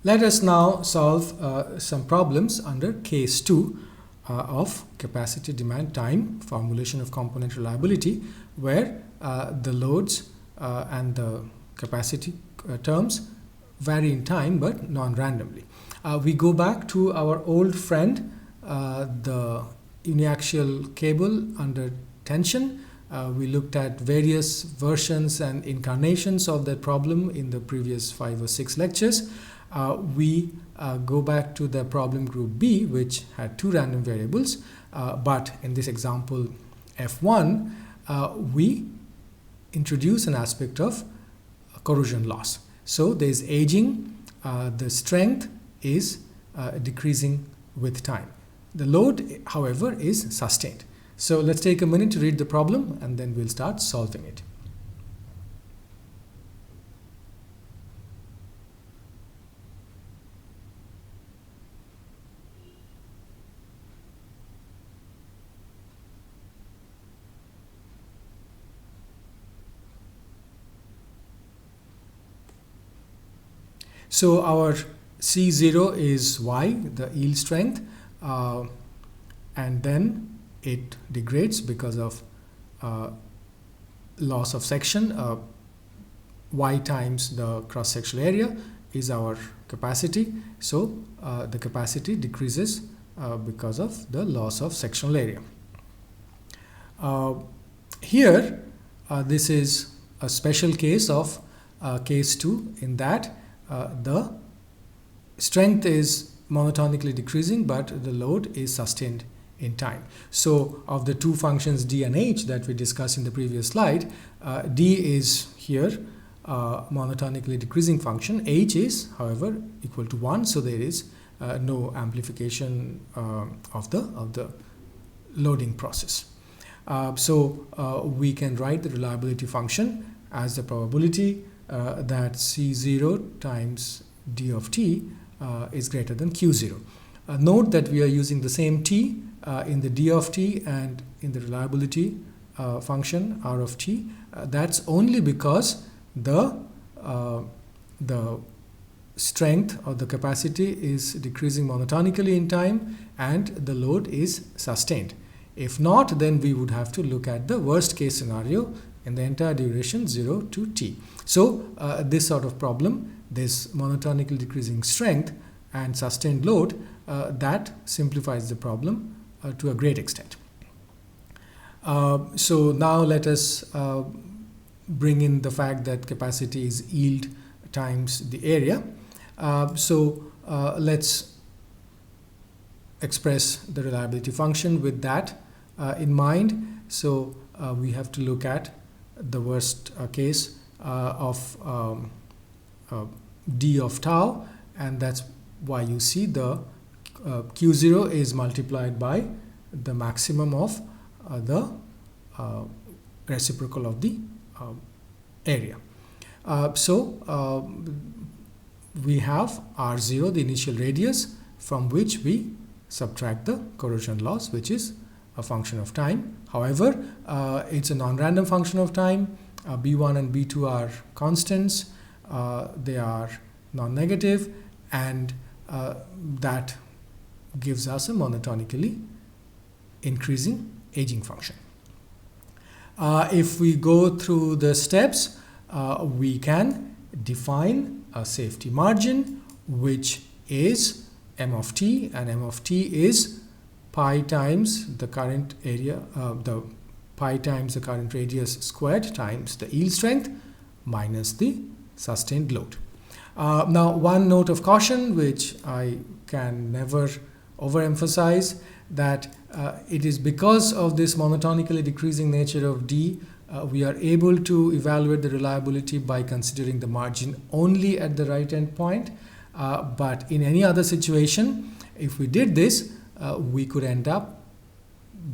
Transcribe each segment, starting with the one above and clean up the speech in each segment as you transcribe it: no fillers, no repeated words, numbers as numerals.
Let us now solve some problems under case 2 of capacity, demand, time, formulation of component reliability, where the loads and the capacity terms vary in time but non-randomly. We go back to our old friend, the uniaxial cable under tension. We looked at various versions and incarnations of that problem in the previous 5 or 6 lectures. We go back to the problem group B, which had 2 random variables, but in this example F1, we introduce an aspect of corrosion loss. So there is aging, the strength is decreasing with time. The load, however, is sustained. So let's take a minute to read the problem and then we'll start solving it. So our C0 is Y, the yield strength, and then it degrades because of loss of section. Y times the cross-sectional area is our capacity. So the capacity decreases because of the loss of sectional area. Here, this is a special case of case 2, in that the strength is monotonically decreasing, but the load is sustained in time. So of the 2 functions d and h that we discussed in the previous slide, d is here monotonically decreasing function. H is, however, equal to 1, so there is no amplification of the loading process. So we can write the reliability function as the probability that C0 times d of t is greater than Q0. Note that we are using the same t in the d of t and in the reliability function r of t. That's only because the strength or the capacity is decreasing monotonically in time and the load is sustained. If not, then we would have to look at the worst case scenario in the entire duration 0 to t. So this sort of problem, this monotonically decreasing strength and sustained load, that simplifies the problem to a great extent. So now let us bring in the fact that capacity is yield times the area. So let's express the reliability function with that in mind. So we have to look at the worst case of d of tau, and that's why you see the Q0 is multiplied by the maximum of the reciprocal of the area. So we have R0, the initial radius, from which we subtract the corrosion loss, which is a function of time. However, it's a non-random function of time. B1 and B2 are constants. They are non-negative, and that gives us a monotonically increasing aging function. If we go through the steps, we can define a safety margin, which is m of t, and m of t is pi times the current area, the pi times the current radius squared times the yield strength minus the sustained load. Now, one note of caution, which I can never overemphasize, that it is because of this monotonically decreasing nature of d, we are able to evaluate the reliability by considering the margin only at the right end point. But in any other situation, if we did this, we could end up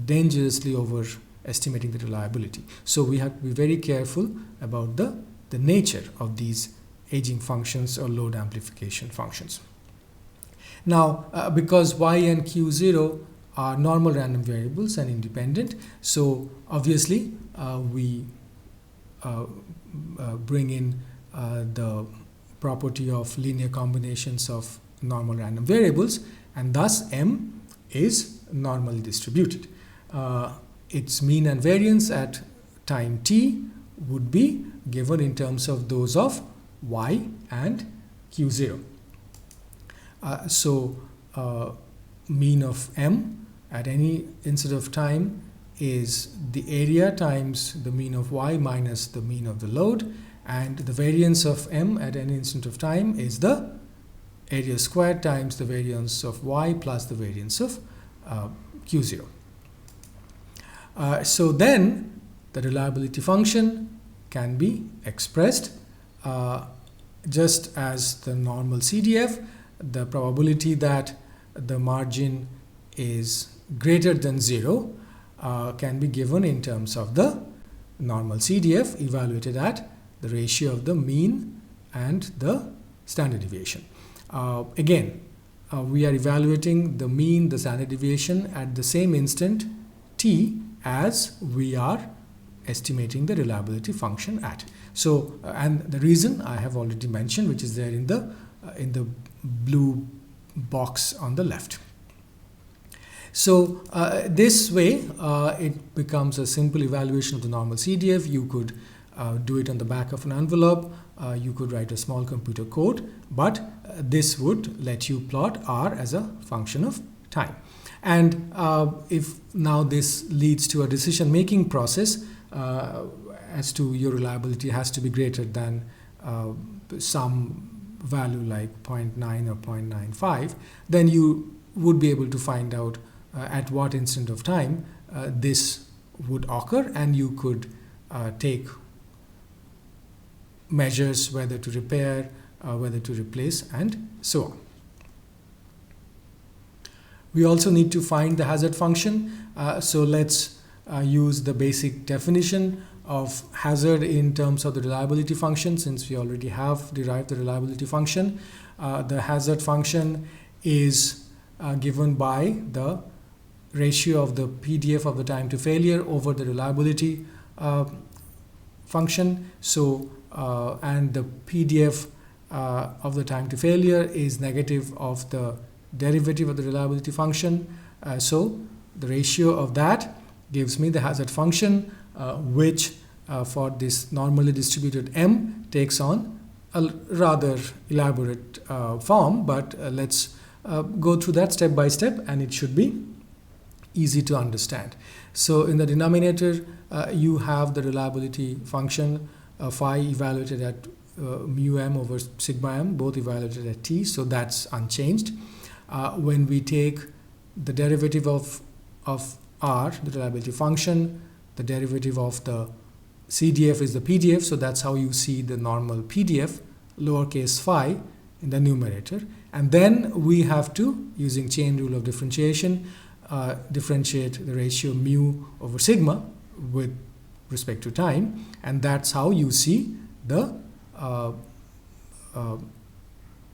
dangerously overestimating the reliability. So we have to be very careful about the nature of these aging functions or load amplification functions. Now, because y and q0 are normal random variables and independent, so obviously we bring in the property of linear combinations of normal random variables, and thus M is normally distributed. Its mean and variance at time t would be given in terms of those of y and q0. Mean of M at any instant of time is the area times the mean of y minus the mean of the load, and the variance of M at any instant of time is the area squared times the variance of y plus the variance of q0. So then the reliability function can be expressed just as the normal CDF. The probability that the margin is greater than 0 can be given in terms of the normal CDF evaluated at the ratio of the mean and the standard deviation. Again, we are evaluating the mean, the standard deviation at the same instant t as we are estimating the reliability function at. So, and the reason I have already mentioned, which is there in the blue box on the left. So this way it becomes a simple evaluation of the normal CDF. You could do it on the back of an envelope. You could write a small computer code, but this would let you plot R as a function of time. And if now this leads to a decision-making process as to your reliability has to be greater than some value like 0.9 or 0.95, then you would be able to find out at what instant of time this would occur, and you could take measures whether to repair, whether to replace, and so on. We also need to find the hazard function. So let's use the basic definition of hazard in terms of the reliability function, since we already have derived the reliability function. The hazard function is given by the ratio of the PDF of the time to failure over the reliability function. So and the PDF of the time to failure is negative of the derivative of the reliability function. So the ratio of that gives me the hazard function, which for this normally distributed M takes on a rather elaborate form, but let's go through that step by step, and it should be easy to understand. So in the denominator you have the reliability function phi evaluated at mu m over sigma m, both evaluated at t, so that's unchanged. When we take the derivative of R, the reliability function, the derivative of the CDF is the PDF, so that's how you see the normal PDF, lowercase phi, in the numerator. And then we have to, using chain rule of differentiation, differentiate the ratio mu over sigma with respect to time, and that's how you see the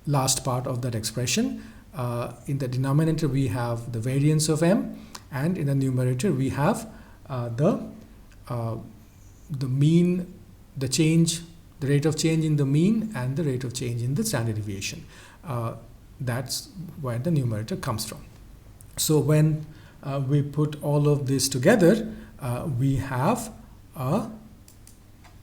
last part of that expression. In the denominator we have the variance of M, and in the numerator we have the mean, the change, the rate of change in the mean and the rate of change in the standard deviation. That's where the numerator comes from. So when we put all of this together, we have a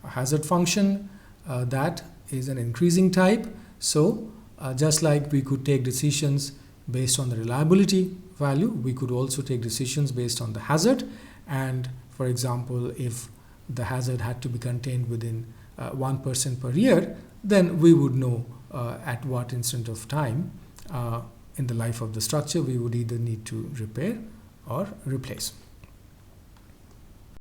hazard function that is an increasing type. So just like we could take decisions based on the reliability value, we could also take decisions based on the hazard. And for example, if the hazard had to be contained within 1% per year, then we would know at what instant of time in the life of the structure we would either need to repair or replace.